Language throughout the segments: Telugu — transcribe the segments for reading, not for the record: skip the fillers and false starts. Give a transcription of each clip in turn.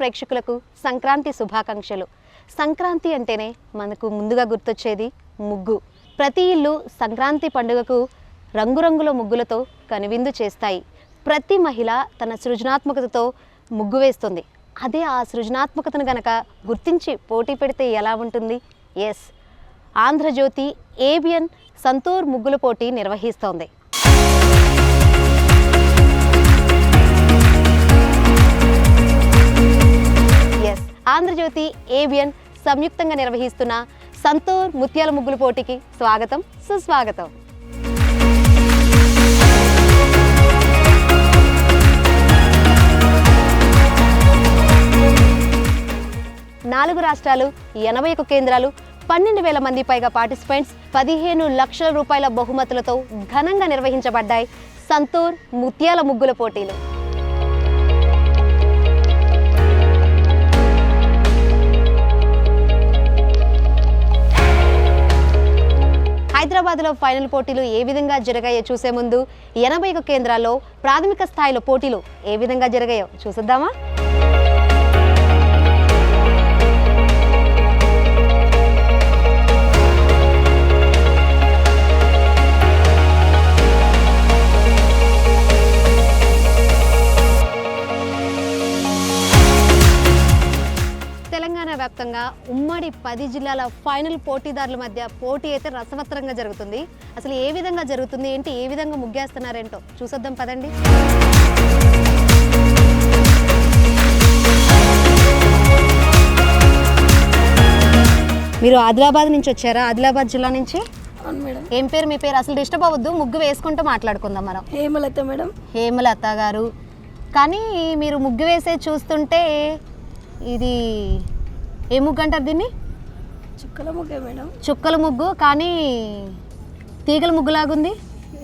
ప్రేక్షకులకు సంక్రాంతి శుభాకాంక్షలు. సంక్రాంతి అంటేనే మనకు ముందుగా గుర్తొచ్చేది ముగ్గు. ప్రతి ఇల్లు సంక్రాంతి పండుగకు రంగురంగుల ముగ్గులతో కనువిందు చేస్తాయి. ప్రతి మహిళ తన సృజనాత్మకతతో ముగ్గు వేస్తుంది. అదే ఆ సృజనాత్మకతను గనక గుర్తించి పోటీ పెడితే ఎలా ఉంటుంది? ఎస్, ఆంధ్రజ్యోతి ఏబిఎన్ సంతూర్ ముగ్గుల పోటీ నిర్వహిస్తోంది. ఎస్, ఆంధ్రజ్యోతి ఏబిఎన్ సంయుక్తంగా నిర్వహిస్తున్న సంతూర్ ముత్యాల ముగ్గుల పోటీకి స్వాగతం, సుస్వాగతం. నాలుగు రాష్ట్రాలు, 81 కేంద్రాలు, 12,000 మంది పైగా పార్టిసిపెంట్స్, 15 లక్షల రూపాయల బహుమతులతో ఘనంగా నిర్వహించబడ్డాయి సంతూర్ ముత్యాల ముగ్గుల పోటీలు. హైదరాబాద్లో ఫైనల్ పోటీలు ఏ విధంగా జరిగాయో చూసే ముందు 81 కేంద్రాల్లో ప్రాథమిక స్థాయిలో పోటీలు ఏ విధంగా జరిగాయో చూసిద్దామా? తెలంగాణ వ్యాప్తంగా ఉమ్మడి 10 జిల్లాల ఫైనల్ పోటీదారుల మధ్య పోటీ అయితే రసవత్తరంగా జరుగుతుంది. అసలు ఏ విధంగా జరుగుతుంది ఏంటి, ఏ విధంగా ముగ్గేస్తున్నారేంటో చూసొద్దాం పదండి. మీరు ఆదిలాబాద్ నుంచి వచ్చారా? ఆదిలాబాద్ జిల్లా నుంచి. అవును మేడం. ఏం పేరు మీ పేరు? అసలు డిస్టర్బ్ అవ్వద్దు, ముగ్గు వేసుకుంటూ మాట్లాడుకుందాం మనం. హేమలత మేడం. హేమలత గారు, కానీ మీరు ముగ్గు వేసే చూస్తుంటే ఇది ఏ ముగ్గు అంటారు దీన్ని? చుక్కల ముగ్గే మేడం. చుక్కల ముగ్గు, కానీ తీగల ముగ్గులాగుంది,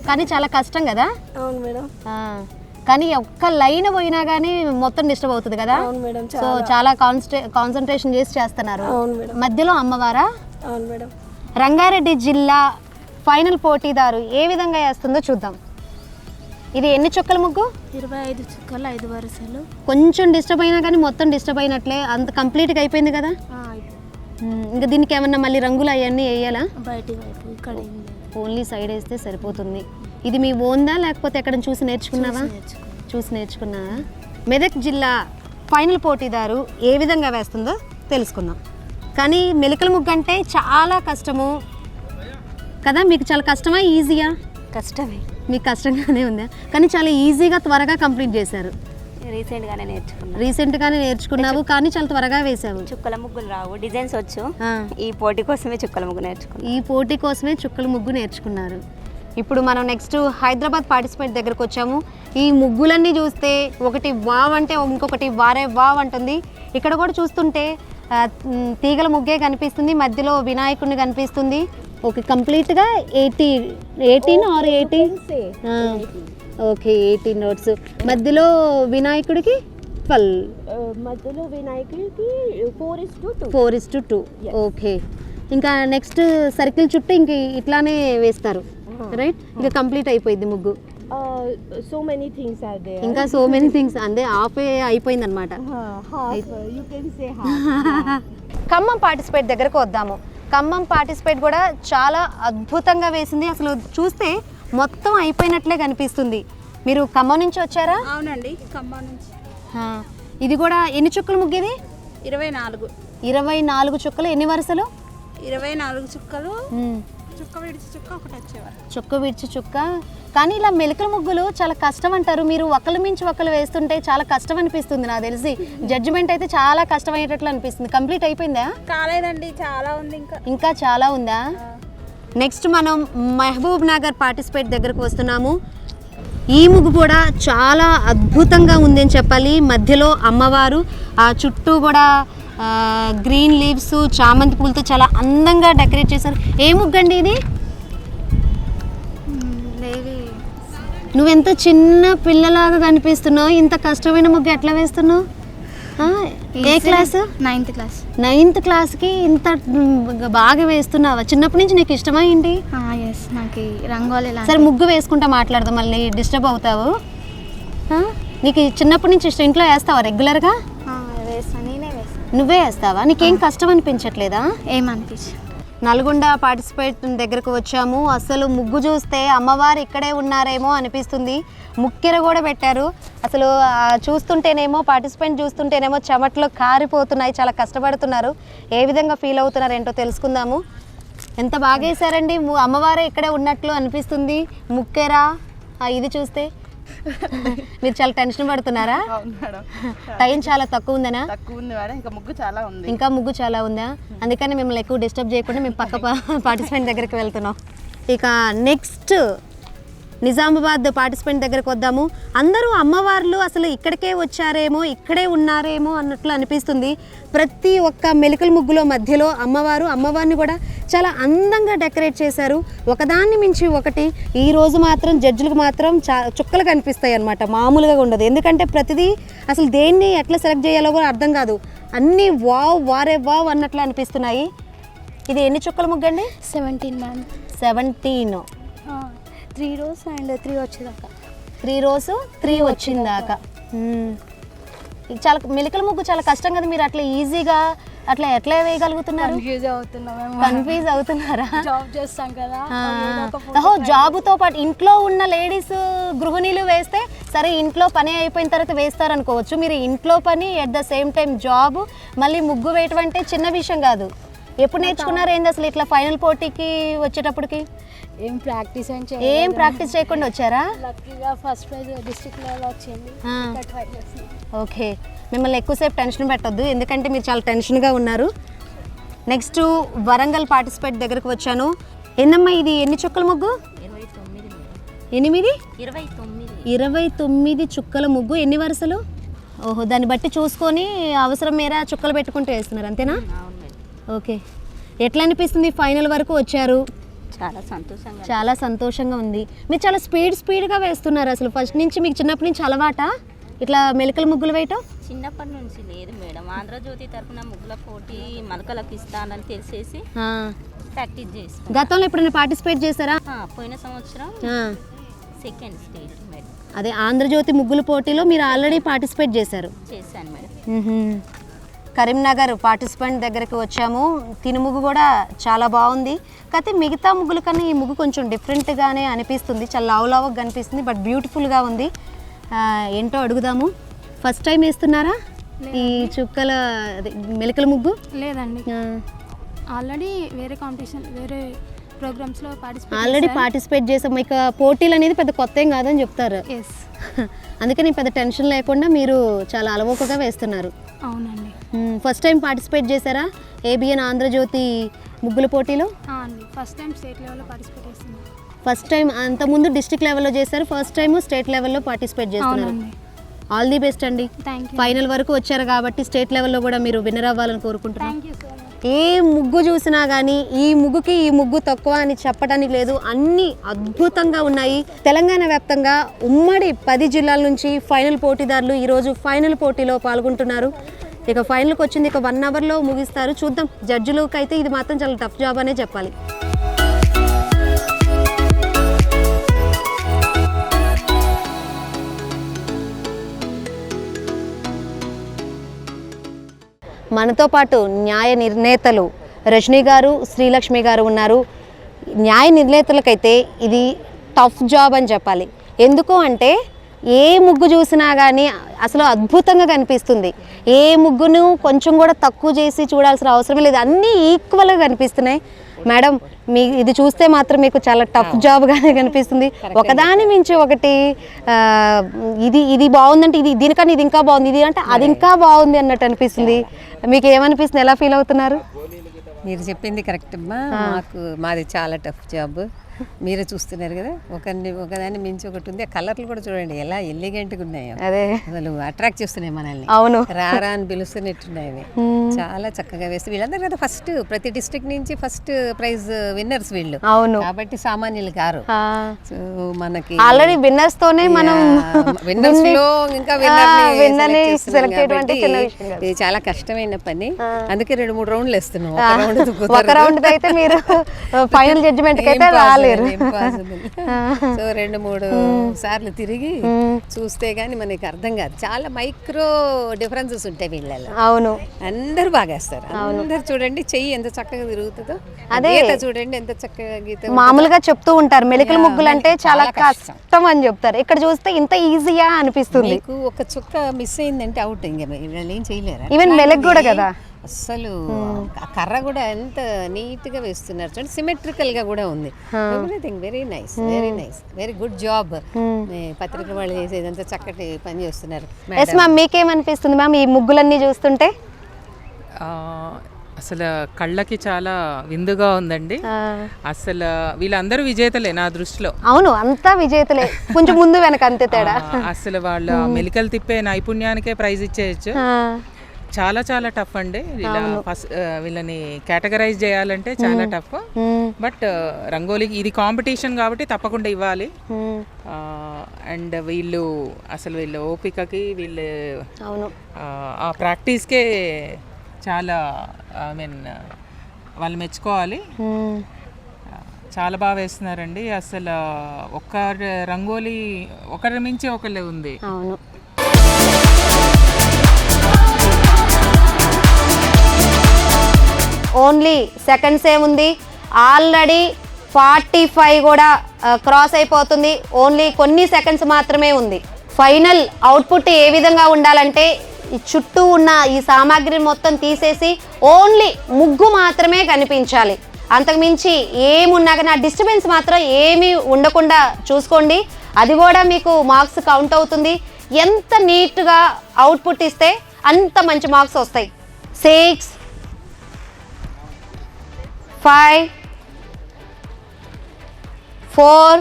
కానీ చాలా కష్టం కదా? అవును మేడం. కానీ ఒక్క లైన్ పోయినా కానీ మొత్తం డిస్టర్బ్ అవుతుంది కదా? అవును మేడం. సో చాలా కాన్సన్ట్రేషన్ చేసి చేస్తున్నారు. అవును మేడం. మధ్యలో అమ్మవారా? అవును మేడం. రంగారెడ్డి జిల్లా ఫైనల్ పోటీదారు ఏ విధంగా వేస్తుందో చూద్దాం. ఇది ఎన్ని చుక్కల ముగ్గు? 25 చుక్కలు, 5 వరుసలు. కొంచెం డిస్టర్బ్ అయినా కానీ మొత్తం డిస్టర్బ్ అయినట్లే, అంత కంప్లీట్గా అయిపోయింది కదా? ఇంకా దీనికి ఏమన్నా మళ్ళీ రంగులు అవన్నీ వేయాలా? బయటి వైపు ఇక్కడ ఓన్లీ సైడ్ వేస్తే సరిపోతుంది. ఇది మీ ఓన్దా లేకపోతే ఎక్కడ చూసి నేర్చుకున్నావా? చూసి నేర్చుకున్నావా? మెదక్ జిల్లా ఫైనల్ పోటీదారు ఏ విధంగా వేస్తుందో తెలుసుకుందాం. కానీ మెలికల ముగ్గు అంటే చాలా కష్టము కదా? మీకు చాలా కష్టమా, ఈజీయా? కష్టమే. మీకు కష్టంగానే ఉందా? కానీ చాలా ఈజీగా త్వరగా కంప్లీట్ చేశారు. రీసెంట్గానే నేర్చుకున్నావు, కానీ చాలా త్వరగా వేసావు. చుక్కల ముగ్గులు రావు, డిజైన్స్ వచ్చు. ఈ పోటీ కోసమే చుక్కల ముగ్గు నేర్చుకున్నాను. ఈ పోటీ కోసమే చుక్కల ముగ్గు నేర్చుకున్నారు. ఇప్పుడు మనం నెక్స్ట్ హైదరాబాద్ పార్టిసిపేట్ దగ్గరకు వచ్చాము. ఈ ముగ్గులన్నీ చూస్తే ఒకటి వావ్ అంటే ఇంకొకటి వారే వావ్ అంటుంది. ఇక్కడ కూడా చూస్తుంటే తీగల ముగ్గే కనిపిస్తుంది, మధ్యలో వినాయకుడిని కనిపిస్తుంది. ఓకే, కంప్లీట్గా 18 ఆర్ 80? Okay, 18 notes. మధ్యలో వినాయకుడికి 12. మధ్యలో వినాయకుడికి 4:2. ఓకే, ఇంకా నెక్స్ట్ సర్కిల్ చుట్టూ ఇంక ఇట్లానే వేస్తారు, రైట్? ఇంకా కంప్లీట్ అయిపోయింది ముగ్గు. So many things are there. ఇంకా సో మెనీ థింగ్స్, అంటే హాఫ్ అయిపోయింది అనమాట. ఖమ్మం పార్టిసిపేట్ దగ్గరకు వద్దాము. ఖమ్మం పార్టిసిపేట్ కూడా చాలా అద్భుతంగా వేసింది. అసలు చూస్తే మొత్తం అయిపోయినట్లే కనిపిస్తుంది. మీరు ఖమ్మం నుంచి వచ్చారా? అవునండి, ఖమ్మం నుంచి. ఇది కూడా ఎన్ని చుక్కలు ముగ్గు? ఇది 24 చుక్కలు. ఎన్ని వరుసలు? 24 చుక్కలు. చుక్క విడిచి చుక్క ఒకటి వచ్చేవారు. చుక్క విడిచి చుక్క. కానీ ఇలా మెలికల ముగ్గులు చాలా కష్టం అంటారు. మీరు ఒకళ్ళు మించి ఒకళ్ళు వేస్తుంటే చాలా కష్టం అనిపిస్తుంది. నాకు తెలిసి జడ్జిమెంట్ అయితే చాలా కష్టమయ్యేటట్లు అనిపిస్తుంది. కంప్లీట్ అయిపోయిందా? కాలేదండి, చాలా ఉంది. ఇంకా చాలా ఉందా? నెక్స్ట్ మనం మహబూబ్ నగర్ పార్టిసిపేట్ దగ్గరకు వస్తున్నాము. ఈ ముగ్గు కూడా చాలా అద్భుతంగా ఉంది అని చెప్పాలి. మధ్యలో అమ్మవారు, ఆ చుట్టూ కూడా గ్రీన్ లీవ్స్, చామంతి పూలతో చాలా అందంగా డెకరేట్ చేశారు. ఏ ముగ్గు అండి ఇది? నువ్వెంత చిన్న పిల్లలాగా కనిపిస్తున్నావు, ఇంత కష్టమైన ముగ్గు ఎట్లా వేస్తున్నావు? ఏ క్లాస్? 9th class. 9th క్లాస్కి ఇంత బాగా వేస్తున్నావా? చిన్నప్పటి నుంచి నీకు ఇష్టమా ఏంటి? నాకు రంగోలి. సరే, ముగ్గు వేసుకుంటా మాట్లాడదాం, మళ్ళీ డిస్టర్బ్ అవుతావు. నీకు చిన్నప్పటి నుంచి ఇష్టం? ఇంట్లో వేస్తావా రెగ్యులర్గా? వేస్తాను. నువ్వే వేస్తావా? నీకేం కష్టం అనిపించట్లేదా? ఏమనిపించింది? నల్గొండ పార్టిసిపేట్ దగ్గరకు వచ్చాము. అసలు ముగ్గు చూస్తే అమ్మవారు ఇక్కడే ఉన్నారేమో అనిపిస్తుంది. ముక్కెర కూడా పెట్టారు. అసలు చూస్తుంటేనేమో పార్టిసిపెంట్ చూస్తుంటేనేమో చెమట్లో కారిపోతున్నాయి. చాలా కష్టపడుతున్నారు. ఏ విధంగా ఫీల్ అవుతున్నారు ఏంటో తెలుసుకుందాము. ఎంత బాగా వేసారండి. అమ్మవారే ఇక్కడే ఉన్నట్లు అనిపిస్తుంది. ముక్కెర ఇది చూస్తే మీరు చాలా టెన్షన్ పడుతున్నారా? టైం చాలా తక్కువ ఉందనా? తక్కువ ఉంది మేడం, ఇంకా ముగ్గు చాలా ఉంది. ఇంకా ముగ్గు చాలా ఉందా? అందుకని మిమ్మల్ని ఎక్కువ డిస్టర్బ్ చేయకుండా మేము పక్క పార్టిసిపెంట్ దగ్గరికి వెళ్తున్నాం. ఇక నెక్స్ట్ నిజామాబాద్ పార్టిసిపెంట్ దగ్గరకు వద్దాము. అందరూ అమ్మవార్లు అసలు ఇక్కడికే వచ్చారేమో, ఇక్కడే ఉన్నారేమో అన్నట్లు అనిపిస్తుంది. ప్రతి ఒక్క మెలికల ముగ్గులో మధ్యలో అమ్మవారిని కూడా చాలా అందంగా డెకరేట్ చేశారు. ఒకదాన్ని మించి ఒకటి. ఈ రోజు మాత్రం జడ్జిలకు మాత్రం చుక్కలు కనిపిస్తాయి అన్నమాట, మామూలుగా ఉండదు. ఎందుకంటే ప్రతిదీ అసలు దేన్ని ఎట్లా సెలెక్ట్ చేయాలో కూడా అర్థం కాదు. అన్నీ వారే వావ్ అన్నట్లు అనిపిస్తున్నాయి. ఇది ఎన్ని చుక్కల ముగ్గు అండి? 17 మ్యామ్. 17. 3 rows అండ్ 3 వచ్చేదాకా. 3 rows 3 వచ్చిందాకా. చాలా మెలికల ముగ్గు చాలా కష్టం కదా. మీరు అట్లా ఈజీగా అట్లా ఎట్లా వేయగలుగుతున్నారు? కన్ఫ్యూజ్ అవుతున్నారా? జాబ్ చేస్తాం కదా. జాబుతో పాటు ఇంట్లో ఉన్న లేడీస్ గృహిణీలు వేస్తే సరే, ఇంట్లో పని అయిపోయిన తర్వాత వేస్తారు అనుకోవచ్చు. మీరు ఇంట్లో పని at the same time job, మళ్ళీ ముగ్గు వేయటం అంటే చిన్న విషయం కాదు. ఎప్పుడు నేర్చుకున్నారు ఏంది అసలు ఇట్లా ఫైనల్ పోటీకి వచ్చేటప్పటికి? ఏం ప్రాక్టీస్ చేయకుండా వచ్చారా? లక్కీగా ఫస్ట్ ప్రైజ్ డిస్ట్రిక్ట్ లెవెల్ వచ్చింది. ఓకే, మిమ్మల్ని ఎక్కువసేపు టెన్షన్ పెట్టొద్దు, ఎందుకంటే మీరు చాలా టెన్షన్గా ఉన్నారు. నెక్స్ట్ వరంగల్ పార్టిసిపేట్ దగ్గరకు వచ్చాను. ఎన్నమ్మా ఇది? ఎన్ని చుక్కల ముగ్గు? 29 చుక్కల ముగ్గు. ఎన్ని వరుసలు? ఓహో, దాన్ని బట్టి చూసుకొని అవసరం మేర చుక్కలు పెట్టుకుంటూ వేస్తున్నారు అంతేనా? ఓకే, ఎట్లా అనిపిస్తుంది? ఫైనల్ వరకు వచ్చారు. చాలా సంతోషంగా ఉంది. మీరు చాలా స్పీడ్గా వేస్తున్నారు. అసలు ఫస్ట్ నుంచి మీకు చిన్నప్పటి నుంచి అలవాటా ఇట్లా మెలికల ముగ్గులు వేయటం? చిన్నప్పటి నుంచి లేదు మేడం. ఆంధ్రజ్యోతి తరఫున ముగ్గుల పోటీ మలకలకు ఇస్తానని తెలిసేసి ప్రాక్టీస్ చేసి. గతంలో ఎప్పుడైనా పార్టిసిపేట్ చేశారా? పోయిన సంవత్సరం సెకండ్ స్టేజ్ మేడం. అదే ఆంధ్రజ్యోతి ముగ్గుల పోటీలో మీరు ఆల్రెడీ పార్టిసిపేట్ చేశారు? చేశాను మేడం. కరీంనగర్ పార్టిసిపెంట్ దగ్గరికి వచ్చాము. తిను ముగ్గు కూడా చాలా బాగుంది. కాకపోతే మిగతా ముగ్గుల కన్నా ఈ ముగ్గు కొంచెం డిఫరెంట్గానే అనిపిస్తుంది. చాలా లావుగా కనిపిస్తుంది, బట్ బ్యూటిఫుల్గా ఉంది. ఏంటో అడుగుదాము. ఫస్ట్ టైం వేస్తున్నారా ఈ చుక్కల మెలికల ముగ్గు? లేదండి, ఆల్రెడీ వేరే కాంపిటీషన్ వేరే ప్రోగ్రామ్స్లో పార్టిసిపేట్ చేసాం. మీకు పోటీలు అనేది పెద్ద కొత్త ఏం కాదని చెప్తారు. అందుకని పెద్ద టెన్షన్ లేకుండా మీరు చాలా అలవోకగా వేస్తున్నారు. అవునండి. ఫస్ట్ టైం పార్టిసిపేట్ చేశారా ఏబిఎన్ ఆంధ్రజ్యోతి ముగ్గుల పోటీలో? ఫస్ట్ టైం స్టేట్ లెవెల్లో పార్టిసిపేట్ చేస్తున్నాను. ఫస్ట్ టైం, అంతకుముందు డిస్ట్రిక్ట్ లెవెల్లో చేశారు, ఫస్ట్ టైం స్టేట్ లెవెల్లో పార్టిసిపేట్ చేస్తున్నారు. ఆల్ ది బెస్ట్ అండి. ఫైనల్ వరకు వచ్చారు కాబట్టి స్టేట్ లెవెల్లో కూడా మీరు విన్నర్ అవ్వాలని కోరుకుంటున్నాను. ఏ ముగ్గు చూసినా కానీ ఈ ముగ్గుకి ఈ ముగ్గు తక్కువ అని చెప్పడానికి లేదు. అన్నీ అద్భుతంగా ఉన్నాయి. తెలంగాణ వ్యాప్తంగా ఉమ్మడి 10 జిల్లాల నుంచి ఫైనల్ పోటీదారులు ఈరోజు ఫైనల్ పోటీలో పాల్గొంటున్నారు. ఇక ఫైనల్కి వచ్చింది, ఇక 1 అవర్లో ముగిస్తారు. చూద్దాం. జడ్జిలకు అయితే ఇది మాత్రం చాలా టఫ్ జాబ్ అనే చెప్పాలి. మనతో పాటు న్యాయ నిర్ణేతలు రజనీ గారు, శ్రీలక్ష్మి గారు ఉన్నారు. న్యాయ నిర్ణేతలకైతే ఇది టఫ్ జాబ్ అని చెప్పాలి. ఎందుకు అంటే ఏ ముగ్గు చూసినా కానీ అసలు అద్భుతంగా కనిపిస్తుంది. ఏ ముగ్గును కొంచెం కూడా తక్కువ చేసి చూడాల్సిన అవసరం లేదు, అన్నీ ఈక్వల్గా కనిపిస్తున్నాయి. మేడం, మీ ఇది చూస్తే మాత్రం మీకు చాలా టఫ్ జాబ్గానే కనిపిస్తుంది. ఒకదాని మించి ఒకటి ఇది బాగుందంటే దీనికన్నా ఇది ఇంకా బాగుంది, ఇది అంటే అది ఇంకా బాగుంది అన్నట్టు అనిపిస్తుంది. మీకు ఏమనిపిస్తుంది? ఎలా ఫీల్ అవుతున్నారు? మీరు చెప్పింది కరెక్ట్ అమ్మా. మాది చాలా టఫ్ జాబ్. మీరే చూస్తున్నారు కదా, ఒకదాన్ని మించి ఒకటి ఉంది. ఆ కలర్లు కూడా చూడండి ఎలా ఎలిగెంట్గా ఉన్నాయో, అదే అసలు అట్రాక్ట్ చేస్తున్నాయి మనల్ని. అవును, రారా అని పిలుస్తున్నట్టున్నాయి అవి. చాలా చక్కగా వేస్తే వీళ్ళందరూ కదా ఫస్ట్ ప్రతి డిస్ట్రిక్ట్ నుంచి ఫస్ట్ ప్రైజ్ విన్నర్స్ వీళ్ళు. అవును, కాబట్టి సామాన్యులు కారు. సో మనకి ఆల్రెడీ విన్నర్స్ తోనే మనం విన్నర్స్ లో ఇంకా విన్నర్ని సెలెక్ట్ చేయడం ఇది చాలా కష్టమైన పని. అందుకే 2-3 రౌండ్లు వేస్తున్నాం. ఒక రౌండ్ అయితే మీరు ఫైనల్ జడ్జిమెంట్ కి అయితే రాలేదు. చూడలేరు. ఇంపాసిబుల్. సో 2-3 సార్లు తిరిగి చూస్తే గానీ మనకి అర్థం కాదు. చాలా మైక్రో డిఫరెన్సెస్ ఉంటాయి వీళ్ళలో. అవును, అందరూ బాగేస్తారు. అందరు చూడండి చెయ్యి ఎంత చక్కగా తిరుగుతుందో, అదే. గీత చూడండి ఎంత చక్కగా గీత. మామూలుగా చెప్తూ ఉంటారు మెలికల ముగ్గులు అంటే చాలా కష్టం అని చెప్తారు. ఇక్కడ చూస్తే ఇంత ఈజీయా అనిపిస్తుంది. మీకు ఒక చుక్క మిస్ అయిందంటే అవుట్. ఇంకా వీళ్ళు ఏం చేయలేరు. ఈవెన్ మెలక్ కూడా కదా అస్సలు ఆ కర్ర కూడా ఎంత నీట్ గా వేస్తున్నారు చూడండి. సిమెట్రికల్ గా కూడా ఉంది. Everything very nice, very nice, very good job. పత్రిక వాళ్ళు చేసేదంతా చక్కటి పని చేస్తున్నారు. ఎస్ మ్యామ్, మీకేమనిపిస్తుంది మ్యామ్ ఈ ముగ్గులన్నీ చూస్తుంటే? అసలు కళ్ళకి చాలా విందుగా ఉందండి. అసలు వీళ్ళందరూ విజేతలే నా దృష్టిలో. అవును, అంతా విజేతలే, కొంచెం ముందు వెనక అంతే తేడా. అసలు వాళ్ళ మెలికలు తిప్పే నైపుణ్యానికే ప్రైజ్ ఇచ్చేయచ్చు. చాలా చాలా టఫ్ అండి. ఇలా ఫస్ట్ వీళ్ళని కేటగరైజ్ చేయాలంటే చాలా టఫ్. బట్ రంగోలీకి ఇది కాంపిటీషన్ కాబట్టి తప్పకుండా ఇవ్వాలి. అండ్ వీళ్ళు అసలు వీళ్ళ ఓపికకి వీళ్ళు ఆ ప్రాక్టీస్కే చాలా ఐ మీన్ వాళ్ళు మెచ్చుకోవాలి. చాలా బాగా వేస్తున్నారండి. అసలు ఒక్క రంగోలీ ఒకరి మించి ఒకళ్ళే ఉంది. అవును, ఓన్లీ సెకండ్స్ ఏముంది, ఆల్రెడీ 45 కూడా క్రాస్ అయిపోతుంది. ఓన్లీ కొన్ని సెకండ్స్ మాత్రమే ఉంది. ఫైనల్ అవుట్పుట్ ఏ విధంగా ఉండాలంటే ఈ చుట్టూ ఉన్న ఈ సామాగ్రి మొత్తం తీసేసి ఓన్లీ ముగ్గు మాత్రమే కనిపించాలి. అంతకుమించి ఏమున్నా కానీ ఆ డిస్టర్బెన్స్ మాత్రం ఏమీ ఉండకుండా చూసుకోండి. అది కూడా మీకు మార్క్స్ కౌంట్ అవుతుంది. ఎంత నీట్గా అవుట్పుట్ ఇస్తే అంత మంచి మార్క్స్ వస్తాయి. 6, 5, 4,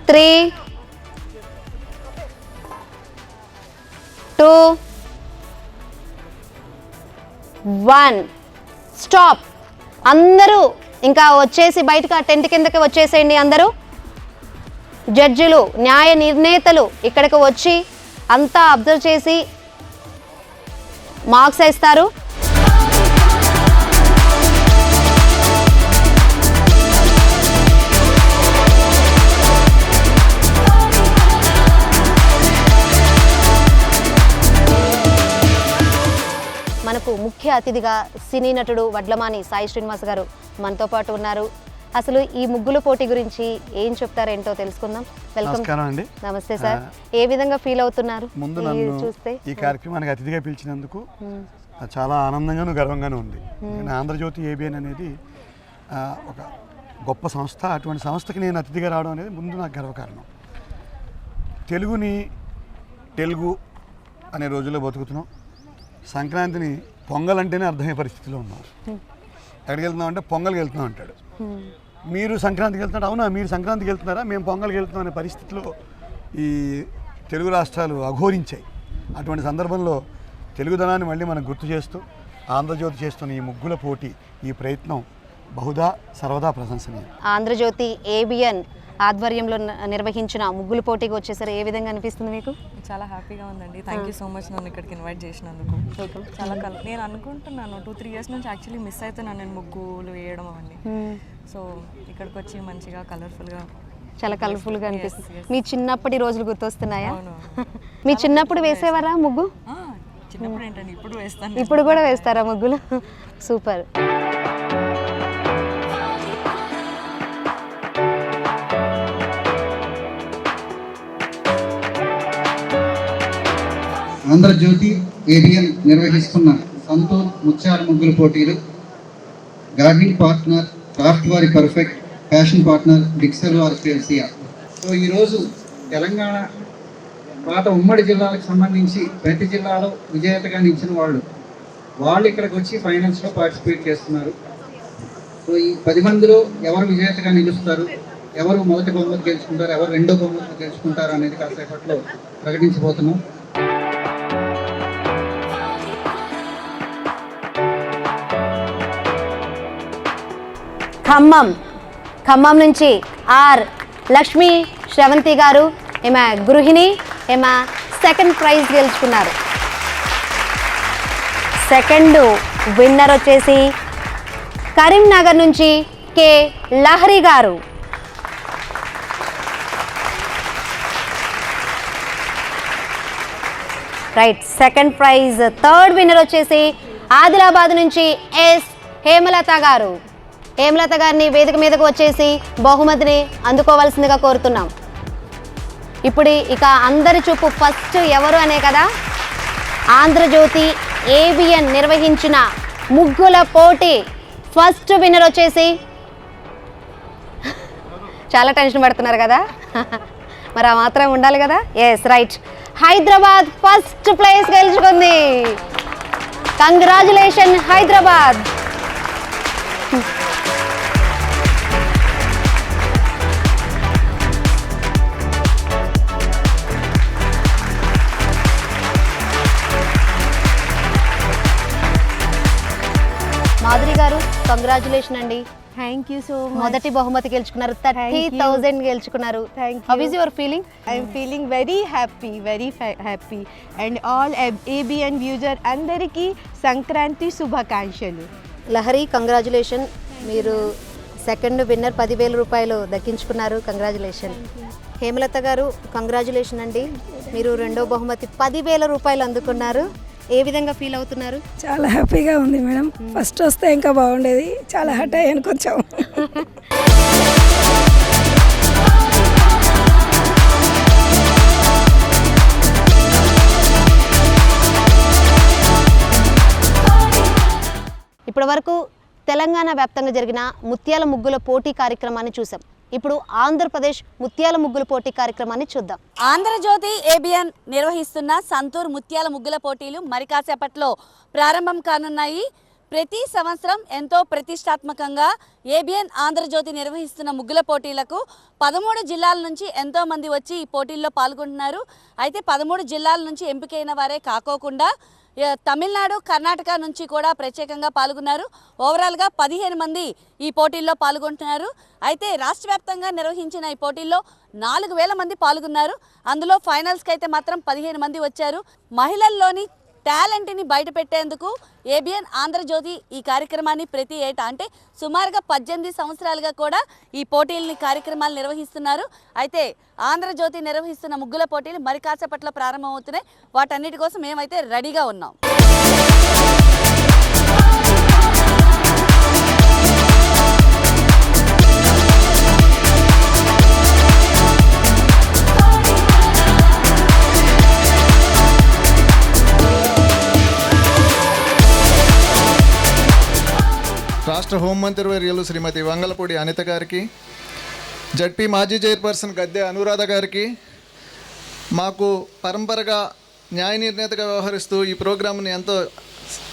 3, 2, 1 స్టాప్. అందరూ ఇంకా వచ్చేసి బయటకు ఆ టెంట్ కిందకి వచ్చేసేయండి. అందరూ జడ్జిలు, న్యాయ నిర్ణేతలు ఇక్కడికి వచ్చి అంతా అబ్జర్వ్ చేసి మార్క్స్ వేస్తారు. మనకు ముఖ్య అతిథిగా సినీ నటుడు వడ్లమాని సాయి శ్రీనివాస్ గారు మనతో పాటు ఉన్నారు. అసలు ఈ ముగ్గుల పోటీ గురించి ఏం చెప్తారేంటో తెలుసుకుందాం. వెల్కమ్ అండి. నమస్తే సార్, ఏ విధంగా ఫీల్ అవుతున్నారు? ముందు నన్ను చూస్తే ఈ కార్యక్రమానికి అతిథిగా పిలిచినందుకు చాలా ఆనందంగాను గర్వంగాను ఉంది. ఆంధ్రజ్యోతి ఏబిఎన్ అనేది ఒక గొప్ప సంస్థ. అటువంటి సంస్థకి నేను అతిథిగా రావడం అనేది ముందు నాకు గర్వకారణం. తెలుగు అనే రోజుల్లో బతుకుతున్నాం. సంక్రాంతిని పొంగల్ అంటేనే అర్థమయ్యే పరిస్థితిలో ఉన్నాం. ఎక్కడికి వెళ్తున్నాం అంటే పొంగల్కి వెళ్తున్నాం అంటాడు. మీరు సంక్రాంతికి వెళ్తున్నాడు, అవునా మీరు సంక్రాంతికి వెళ్తున్నారా, మేము పొంగల్కి వెళ్తున్నాం అనే పరిస్థితిలో ఈ తెలుగు రాష్ట్రాలు అఘోరించాయి. అటువంటి సందర్భంలో తెలుగుదనాన్ని మళ్ళీ మనం గుర్తు చేస్తూ ఆంధ్రజ్యోతి చేస్తున్న ఈ ముగ్గుల పోటీ, ఈ ప్రయత్నం బహుదా సర్వదా ప్రశంసనీయం. ఆంధ్రజ్యోతి ఏబిఎన్ ఆధ్వర్యంలో నిర్వహించిన ముగ్గుల పోటీకి వచ్చేసరి ఏ విధంగా అనిపిస్తుంది మీకు? చాలా హ్యాపీగా ఉందండి. థ్యాంక్ యూ సో మచ్ నన్ను ఇక్కడికి ఇన్వైట్ చేసినందుకు. చాలా నేను అనుకుంటున్నాను 2-3 ఇయర్స్ నుంచి యాక్చువల్లీ మిస్ అవుతున్నాను నేను ముగ్గులు వేయడం అవన్నీ. సో ఇక్కడికి వచ్చి మంచిగా కలర్ఫుల్గా, చాలా కలర్ఫుల్గా అనిపిస్తుంది. మీ చిన్నప్పటి రోజులు గుర్తొస్తున్నాయా? మీ చిన్నప్పుడు వేసేవారా ముగ్గు? చిన్నప్పుడు ఏంటండి, ఇప్పుడు వేస్తాను. ఇప్పుడు కూడా వేస్తారా ముగ్గులు? సూపర్. ఆంధ్రజ్యోతి ఏబిఎన్ నిర్వహిస్తున్న సంతూర్ ముత్యాల ముగ్గుల పోటీలు గార్డెనింగ్ పార్ట్నర్ క్రాఫ్ట్ వారి పర్ఫెక్ట్, ఫ్యాషన్ పార్ట్నర్ డిక్సెల్ వారి ఎల్సిఆర్. సో ఈరోజు తెలంగాణ పాత ఉమ్మడి జిల్లాలకు సంబంధించి ప్రతి జిల్లాలో విజేతగా నిలిచిన వాళ్ళు ఇక్కడికి వచ్చి ఫైనల్స్లో పార్టిసిపేట్ చేస్తున్నారు. సో ఈ 10 మందిలో ఎవరు విజేతగా నిలుస్తారు, ఎవరు మొదటి బహుమతి గెలుచుకుంటారు, ఎవరు రెండో బహుమతి గెలుచుకుంటారు అనేది కాసేపట్లో ప్రకటించబోతున్నాం. ఖమ్మం నుంచి ఆర్ లక్ష్మీ శ్రవంతి గారు, ఈమె గృహిణి, ఈమె సెకండ్ ప్రైజ్ గెలుచుకున్నారు. సెకండ్ విన్నర్ వచ్చేసి కరీంనగర్ నుంచి కే లహరి గారు. Right, second prize. Third winner వచ్చేసి ఆదిలాబాద్ నుంచి ఎస్ హేమలత గారు. హేమలత గారిని వేదిక మీదకు వచ్చేసి బహుమతిని అందుకోవాల్సిందిగా కోరుతున్నాం. ఇప్పుడు ఇక అందరి చూపు ఫస్ట్ ఎవరు అనే కదా, ఆంధ్రజ్యోతి ఏబిఎన్ నిర్వహించిన ముగ్గుల పోటీ ఫస్ట్ విన్నర్ వచ్చేసి చాలా టెన్షన్ పడుతున్నారు కదా, మరి ఆ మాత్రం ఉండాలి కదా. Yes right, Hyderabad first place గెలుచుకుంది. కంగ్రాచులేషన్ హైదరాబాద్. మాధురి గారు కంగ్రాచులేషన్ అండి. Thank you so much. మొదటి బహుమతి గెలుచుకున్నారు, 30,000 గెలుచుకున్నారు. How is your feeling? I'm feeling very happy, very happy. And all ABN user అందరికీ సంక్రాంతి శుభాకాంక్షలు. లహరి కంగ్రాచులేషన్, మీరు సెకండ్ విన్నర్ 10,000 రూపాయలు దక్కించుకున్నారు. కంగ్రాచులేషన్. హేమలత గారు కంగ్రాచులేషన్ అండి, మీరు రెండో బహుమతి 10,000 రూపాయలు అందుకున్నారు. ఏ విధంగా ఫీల్ అవుతున్నారు? చాలా హ్యాపీగా ఉంది మేడం. ఫస్ట్ వస్తే ఇంకా బాగుండేది, చాలా హర్ట్ అయ్యాను కొంచెం. ఇప్పటి వరకు తెలంగాణ వ్యాప్తంగా జరిగిన ముత్యాల ముగ్గుల పోటీ కార్యక్రమాన్ని చూసాం. ఇప్పుడు ఆంధ్రప్రదేశ్ ముత్యాల ముగ్గుల పోటీ కార్యక్రమాన్ని చూద్దాం. ఆంధ్రజ్యోతి ఏబిఎన్ నిర్వహిస్తున్న సంతూర్ ముత్యాల ముగ్గుల పోటీలు మరి కాసేపట్లో ప్రారంభం కానున్నాయి. ప్రతి సంవత్సరం ఎంతో ప్రతిష్టాత్మకంగా ఏబిఎన్ ఆంధ్రజ్యోతి నిర్వహిస్తున్న ముగ్గుల పోటీలకు 13 జిల్లాల నుంచి ఎంతో మంది వచ్చి ఈ పోటీల్లో పాల్గొంటున్నారు. అయితే 13 జిల్లాల నుంచి ఎంపికైన వారే కాకోకుండా తమిళనాడు, కర్ణాటక నుంచి కూడా ప్రత్యేకంగా పాల్గొన్నారు. ఓవరాల్గా 15 మంది ఈ పోటీల్లో పాల్గొంటున్నారు. అయితే రాష్ట్ర వ్యాప్తంగా నిర్వహించిన ఈ పోటీల్లో 4,000 మంది పాల్గొన్నారు. అందులో ఫైనల్స్కి అయితే మాత్రం 15 మంది వచ్చారు. మహిళల్లోని టాలెంట్ని బయట పెట్టేందుకు ఏబిఎన్ ఆంధ్రజ్యోతి ఈ కార్యక్రమాన్ని ప్రతి ఏటా అంటే సుమారుగా 18 సంవత్సరాలుగా కూడా ఈ పోటీలని కార్యక్రమాలు నిర్వహిస్తున్నారు. అయితే ఆంధ్రజ్యోతి నిర్వహిస్తున్న ముగ్గుల పోటీలు మరి కాసేపట్లో ప్రారంభమవుతున్నాయి. వాటన్నిటి కోసం మేమైతే రెడీగా ఉన్నాం. రాష్ట్ర హోంమంత్రి వర్యులు శ్రీమతి వంగలపూడి అనిత గారికి, జడ్పీ మాజీ చైర్పర్సన్ గద్దె అనురాధ గారికి, మాకు పరంపరగా న్యాయ నిర్ణేతగా వ్యవహరిస్తూ ఈ ప్రోగ్రాంని ఎంతో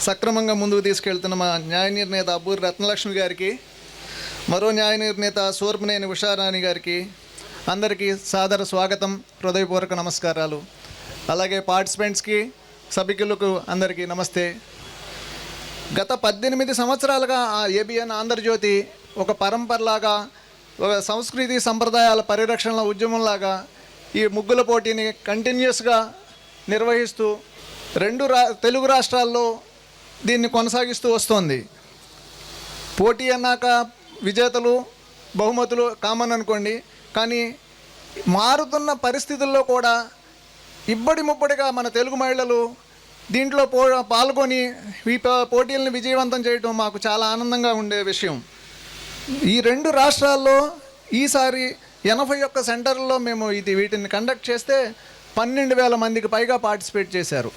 సక్రమంగా ముందుకు తీసుకెళ్తున్న మా న్యాయ నిర్ణేత అబ్బూరి రత్నలక్ష్మి గారికి, మరో న్యాయ నిర్ణేత సూర్పనేని ఉషారాణి గారికి అందరికీ సాదర స్వాగతం, హృదయపూర్వక నమస్కారాలు. అలాగే పార్టిసిపెంట్స్కి, సభికులకు అందరికీ నమస్తే. గత 18 సంవత్సరాలుగా ఆ ఏబిఎన్ ఆంధ్రజ్యోతి ఒక పరంపరలాగా, ఒక సంస్కృతి సంప్రదాయాల పరిరక్షణ ఉద్యమంలాగా ఈ ముగ్గుల పోటీని కంటిన్యూస్గా నిర్వహిస్తూ తెలుగు రాష్ట్రాల్లో దీన్ని కొనసాగిస్తూ వస్తోంది. పోటీ అన్నాక విజేతలు, బహుమతులు కామన్ అనుకోండి, కానీ మారుతున్న పరిస్థితుల్లో కూడా ఇబ్బడి ముబ్బడిగా మన తెలుగు మహిళలు దీంట్లో పాల్గొని ఈ పోటీలను విజయవంతం చేయడం మాకు చాలా ఆనందంగా ఉండే విషయం. ఈ 2 రాష్ట్రాల్లో ఈసారి 81 సెంటర్లలో మేము వీటిని కండక్ట్ చేస్తే 12,000 మందికి పైగా పార్టిసిపేట్ చేశారు.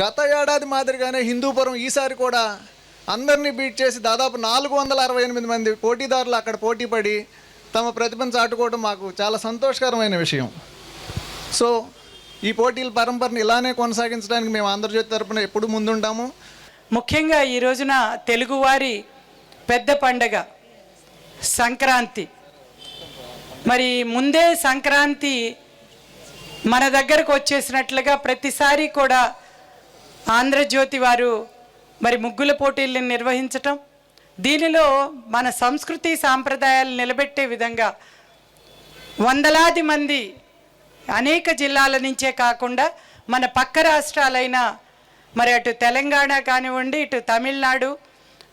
గత ఏడాది మాదిరిగానే హిందూపురం ఈసారి కూడా అందరినీ బీట్ చేసి దాదాపు 468 మంది పోటీదారులు అక్కడ పోటీపడి తమ ప్రతిభను చాటుకోవడం మాకు చాలా సంతోషకరమైన విషయం. సో ఈ పోటీల పరంపరను ఇలానే కొనసాగించడానికి మేము ఆంధ్రజ్యోతి తరపున ఎప్పుడు ముందుంటాము. ముఖ్యంగా ఈ రోజున తెలుగువారి పెద్ద పండగ సంక్రాంతి. మరి ముందే సంక్రాంతి మన దగ్గరకు వచ్చేసినట్లుగా ప్రతిసారి కూడా ఆంధ్రజ్యోతి వారు మరి ముగ్గుల పోటీలను నిర్వహించటం, దీనిలో మన సంస్కృతి సాంప్రదాయాలు నిలబెట్టే విధంగా వందలాది మంది అనేక జిల్లాల నుంచే కాకుండా మన పక్క రాష్ట్రాలైన మరి అటు తెలంగాణ కానివ్వండి, ఇటు తమిళనాడు,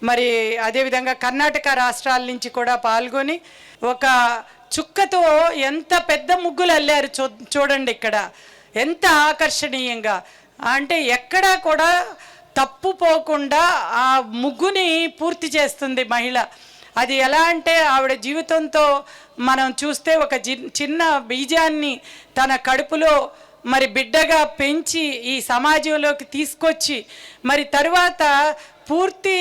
మరి అదేవిధంగా కర్ణాటక రాష్ట్రాల నుంచి కూడా పాల్గొని ఒక చుక్కతో ఎంత పెద్ద ముగ్గులు అల్లారు చూడండి ఇక్కడ ఎంత ఆకర్షణీయంగా. అంటే ఎక్కడా కూడా తప్పు పోకుండా ఆ ముగ్గుని పూర్తి చేస్తుంది మహిళ. అది ఎలా అంటే ఆవిడ జీవితంతో మనం చూస్తే ఒక చిన్న బీజాన్ని తన కడుపులో మరి బిడ్డగా పెంచి ఈ సమాజంలోకి తీసుకొచ్చి మరి తరువాత పూర్తి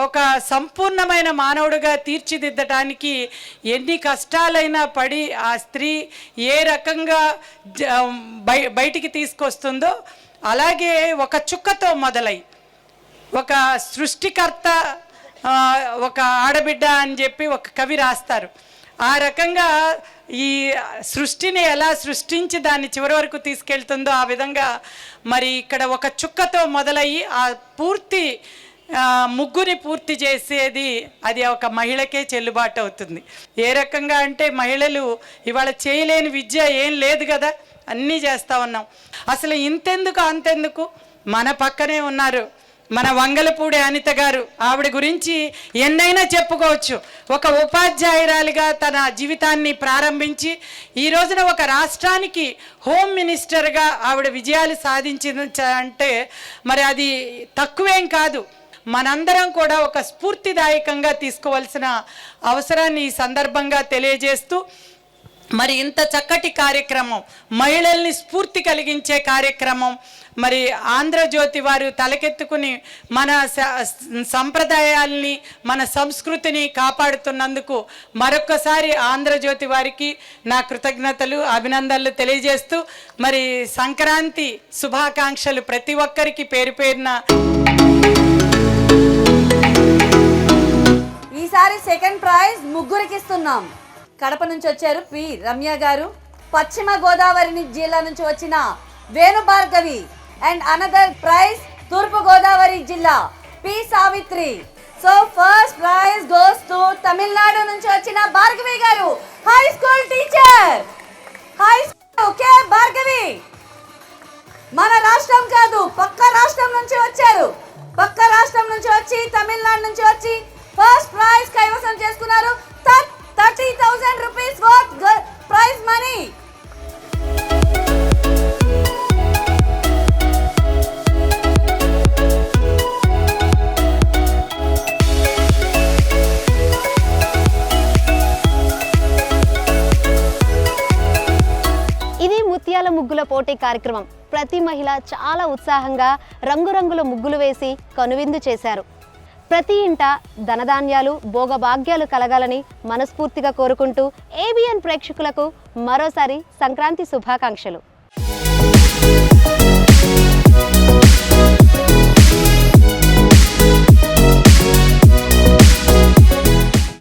ఒక సంపూర్ణమైన మానవుడిగా తీర్చిదిద్దటానికి ఎన్ని కష్టాలైనా పడి ఆ స్త్రీ ఏ రకంగా బయటికి తీసుకొస్తుందో అలాగే ఒక చుక్కతో మొదలై ఒక సృష్టికర్త ఒక ఆడబిడ్డ అని చెప్పి ఒక కవి రాస్తారు. ఆ రకంగా ఈ సృష్టిని ఎలా సృష్టించి దాన్ని చివరి వరకు తీసుకెళ్తుందో ఆ విధంగా మరి ఇక్కడ ఒక చుక్కతో మొదలయ్యి ఆ పూర్తి ముగ్గుని పూర్తి చేసేది అది ఒక మహిళకే చెల్లుబాటు అవుతుంది. ఏ రకంగా అంటే మహిళలు ఇవాళ చేయలేని విద్య ఏం లేదు కదా, అన్నీ చేస్తూ ఉన్నాం. అసలు ఇంతెందుకు అంతెందుకు మన పక్కనే ఉన్నారు మన వంగలపూడి అనిత గారు. ఆవిడ గురించి ఎన్నైనా చెప్పుకోవచ్చు. ఒక ఉపాధ్యాయురాలిగా తన జీవితాన్ని ప్రారంభించి ఈ రోజున ఒక రాష్ట్రానికి హోమ్ మినిస్టర్గా ఆవిడ విజయాలు సాధించిందంటే మరి అది తక్కువేం కాదు. మనందరం కూడా ఒక స్ఫూర్తిదాయకంగా తీసుకోవాల్సిన అవసరాన్ని ఈ సందర్భంగా తెలియజేస్తూ మరి ఇంత చక్కటి కార్యక్రమం, మహిళల్ని స్ఫూర్తి కలిగించే కార్యక్రమం మరి ఆంధ్రజ్యోతి వారు తలకెత్తుకుని మన సంప్రదాయాల్ని మన సంస్కృతిని కాపాడుతున్నందుకు మరొక్కసారి ఆంధ్రజ్యోతి వారికి నా కృతజ్ఞతలు అభినందనలు తెలియజేస్తూ మరి సంక్రాంతి శుభాకాంక్షలు ప్రతి ఒక్కరికి పేరు పేరున. ఈసారి సెకండ్ ప్రైజ్ ముగ్గురికి ఇస్తున్నాం. కడప నుంచి వచ్చారు పి రమ్య గారు, పశ్చిమ గోదావరి జిల్లా నుంచి వచ్చిన Venu Bhargavi and another prize తూర్పు గోదావరి జిల్లా P Savitri. So first prize goes to Tamil Nadu నుంచి వచ్చిన భార్గవి గారు, high school teacher. High school okay Bhargavi, మన రాష్ట్రం కాదు పక్క రాష్ట్రం నుంచి వచ్చారు. పక్క రాష్ట్రం నుంచి వచ్చి తమిళనాడు నుంచి వచ్చి ఫస్ట్ ప్రైజ్ కైవసం చేసుకున్నారు. 30,000 rupees worth prize money. ఇది ముత్యాల ముగ్గుల పోటీ కార్యక్రమం. ప్రతి మహిళ చాలా ఉత్సాహంగా రంగురంగుల ముగ్గులు వేసి కనువిందు చేశారు. ప్రతి ఇంట ధనధాన్యాలు భోగభాగ్యాలు కలగాలని మనస్ఫూర్తిగా కోరుకుంటూ ఏబిఎన్ ప్రేక్షకులకు మరోసారి సంక్రాంతి శుభాకాంక్షలు.